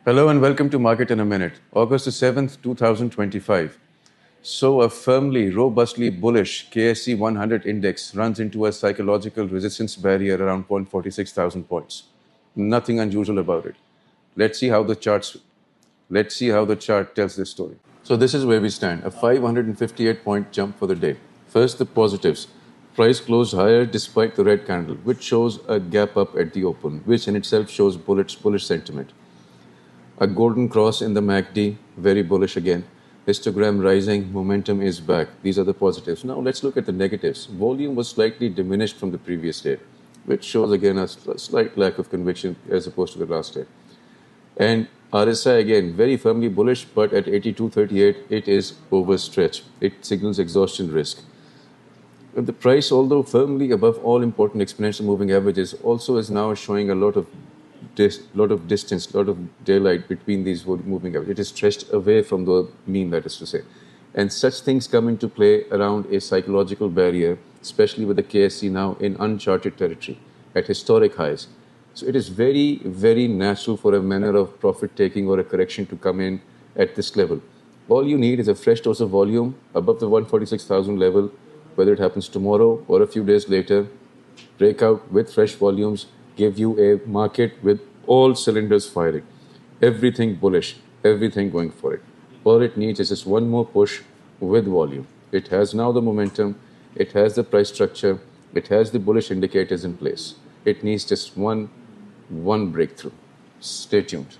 Hello and welcome to Market in a Minute. August the 7th, 2025. So, a firmly, robustly bullish KSE-100 index runs into a psychological resistance barrier around 46,000 points. Nothing unusual about it. Let's see how the chart tells this story. So this is where we stand, a 558-point jump for the day. First, the positives. Price closed higher despite the red candle, which shows a gap up at the open, which in itself shows bullish sentiment. A golden cross in the MACD, very bullish again. Histogram rising, momentum is back. These are the positives. Now let's look at the negatives. Volume was slightly diminished from the previous day, which shows again a slight lack of conviction as opposed to the last day. And RSI again, very firmly bullish, but at 82.38, it is overstretched. It signals exhaustion risk. And the price, although firmly above all important exponential moving averages, also is now showing a lot of distance, lot of daylight between these moving averages. It is stretched away from the mean, that is to say. And such things come into play around a psychological barrier, especially with the KSE now in uncharted territory at historic highs. So it is very, very natural for a manner of profit taking or a correction to come in at this level. All you need is a fresh dose of volume above the 146,000 level, whether it happens tomorrow or a few days later. Breakout with fresh volumes give you a market with all cylinders firing. Everything bullish, everything going for it. All it needs is just one more push with volume. It has now the momentum, it has the price structure, it has the bullish indicators in place. It needs just one breakthrough. Stay tuned.